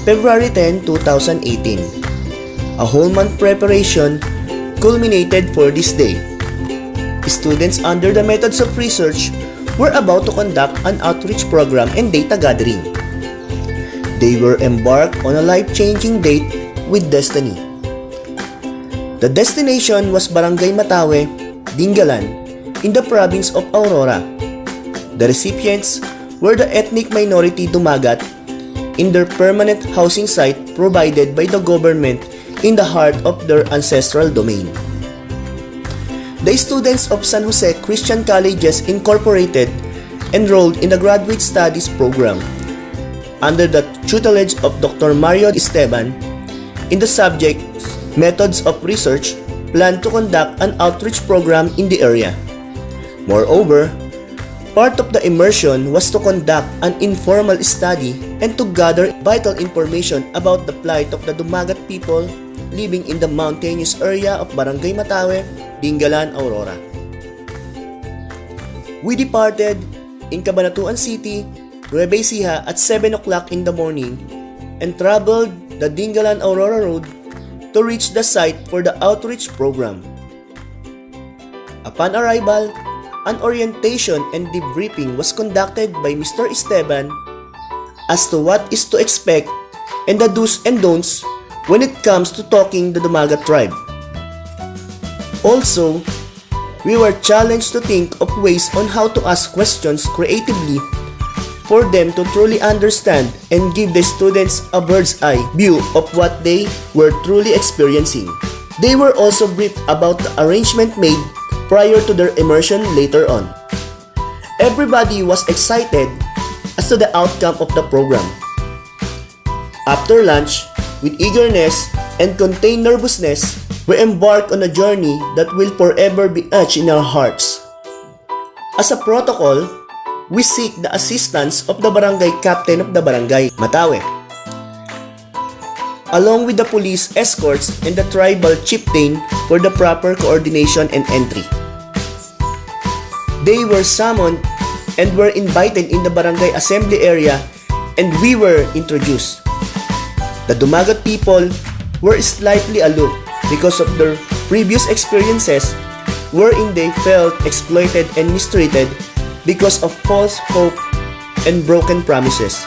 February 10, 2018. A whole month preparation culminated for this day. Students under the methods of research were about to conduct an outreach program and data gathering. They were embarked on a life-changing date with destiny. The destination was Barangay Matawe, Dingalan, in the province of Aurora. The recipients were the ethnic minority Dumagat in their permanent housing site provided by the government in the heart of their ancestral domain. The students of San Jose Christian Colleges Incorporated enrolled in the Graduate Studies program under the tutelage of Dr. Mario Esteban in the subject Methods of Research, plan to conduct an outreach program in the area. Moreover, part of the immersion was to conduct an informal study and to gather vital information about the plight of the Dumagat people living in the mountainous area of Barangay Matawe, Dingalan, Aurora. We departed in Cabanatuan City, Nueva Ecija at 7 o'clock in the morning and traveled the Dingalan Aurora Road to reach the site for the outreach program. Upon arrival, an orientation and debriefing was conducted by Mr. Esteban as to what is to expect and the do's and don'ts when it comes to talking the Dumagat tribe. Also, we were challenged to think of ways on how to ask questions creatively for them to truly understand and give the students a bird's eye view of what they were truly experiencing. They were also briefed about the arrangement made prior to their immersion later on. Everybody was excited as to the outcome of the program. After lunch, with eagerness and contained nervousness, we embarked on a journey that will forever be etched in our hearts. As a protocol, we seek the assistance of the barangay captain of the barangay, Matawe, along with the police escorts and the tribal chieftain for the proper coordination and entry. They were summoned and were invited in the barangay assembly area and we were introduced. The Dumagat people were slightly aloof because of their previous experiences wherein they felt exploited and mistreated because of false hope and broken promises.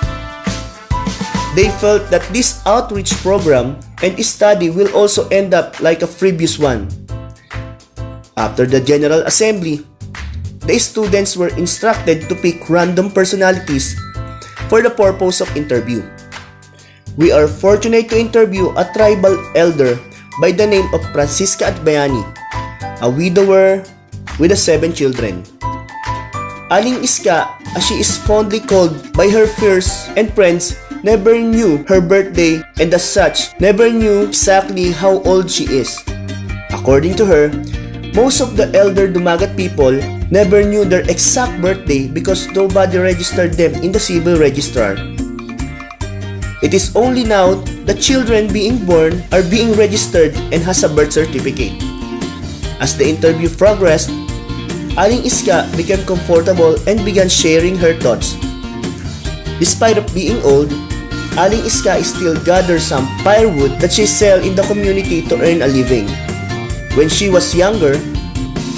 They felt that this outreach program and study will also end up like a previous one. After the General Assembly, the students were instructed to pick random personalities for the purpose of interview. We are fortunate to interview a tribal elder by the name of Francisca Atbayani, a widower with 7 children. Aling Iska, as she is fondly called by her peers and friends, never knew her birthday and as such, never knew exactly how old she is. According to her, most of the elder Dumagat people never knew their exact birthday because nobody registered them in the civil registrar. It is only now the children being born are being registered and has a birth certificate. As the interview progressed, Aling Iska became comfortable and began sharing her thoughts. Despite of being old, Aling Iska still gathers some firewood that she sells in the community to earn a living. When she was younger,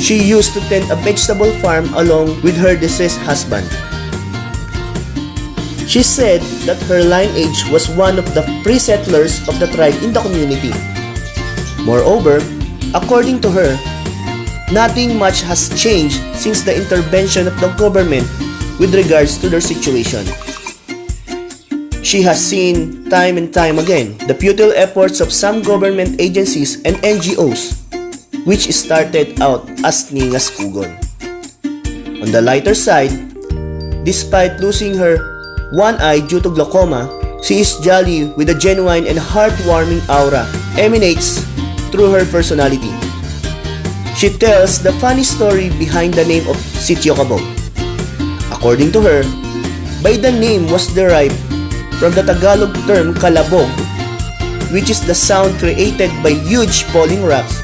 she used to tend a vegetable farm along with her deceased husband. She said that her lineage was one of the pre-settlers of the tribe in the community. Moreover, according to her, nothing much has changed since the intervention of the government with regards to their situation. She has seen time and time again the futile efforts of some government agencies and NGOs, which started out as Ningas Kugon. On the lighter side, despite losing her one eye due to glaucoma, she is jolly with a genuine and heartwarming aura emanates through her personality. She tells the funny story behind the name of Sitio Cabog. According to her, by the name was derived from the Tagalog term kalabog, which is the sound created by huge falling rocks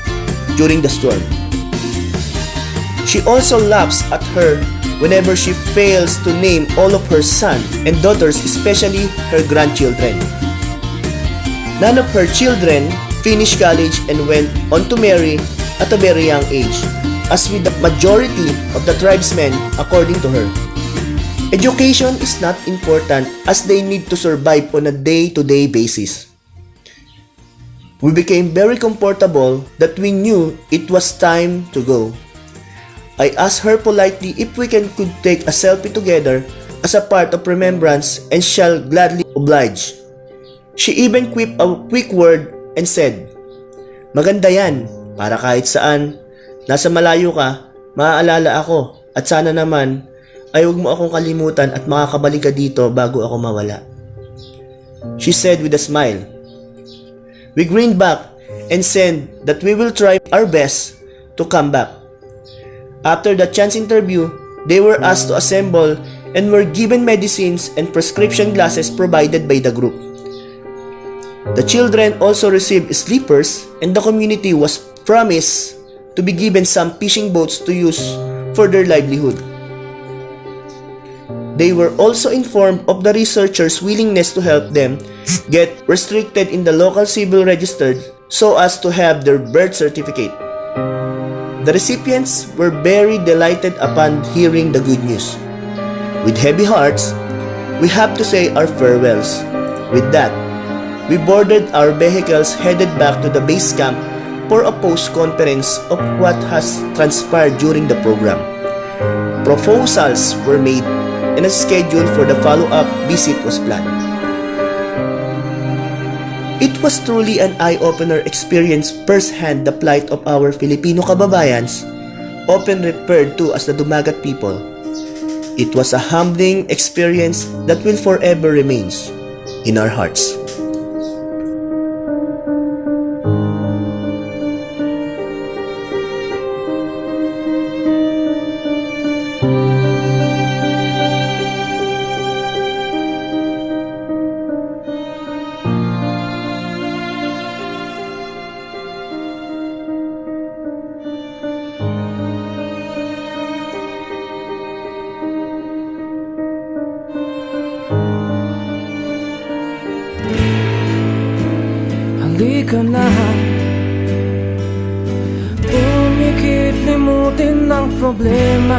during the storm. She also laughs at her whenever she fails to name all of her sons and daughters, especially her grandchildren. None of her children finished college and went on to marry at a very young age, as with the majority of the tribesmen, according to her. Education is not important as they need to survive on a day-to-day basis. We became very comfortable that we knew it was time to go. I asked her politely if we could take a selfie together as a part of remembrance and shall gladly oblige. She even quipped a quick word and said, "Maganda yan, para kahit saan, nasa malayo ka, maaalala ako at sana naman ay huwag mo akong kalimutan at makakabalik ka dito bago ako mawala." She said with a smile. We grinned back and said that we will try our best to come back. After the chance interview, they were asked to assemble and were given medicines and prescription glasses provided by the group. The children also received sleepers and the community was promised to be given some fishing boats to use for their livelihood. They were also informed of the researchers' willingness to help them get restricted in the local civil register so as to have their birth certificate. The recipients were very delighted upon hearing the good news. With heavy hearts, we have to say our farewells. With that, we boarded our vehicles headed back to the base camp for a post-conference of what has transpired during the program. Proposals were made and a schedule for the follow-up visit was planned. It was truly an eye-opener experience firsthand the plight of our Filipino kababayans, often referred to as the Dumagat people. It was a humbling experience that will forever remains in our hearts. Halika na, umikit, limutin ang problema.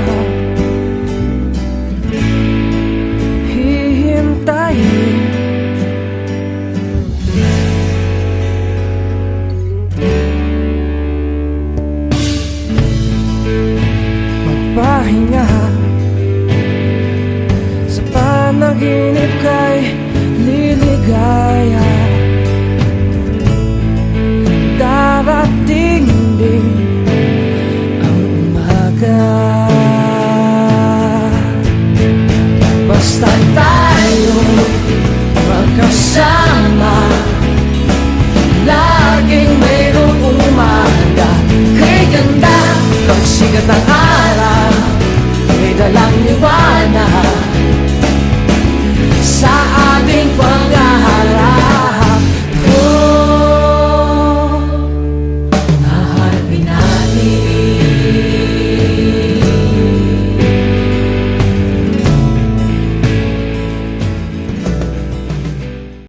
Hihintayin magpahinga sa panaginip kay liligaya. Darating din ang umaga, basta tayo magkasama. Laging mayroong umaga, kay ganda pagsikat ng araw, may dalang liwanag sa aming pag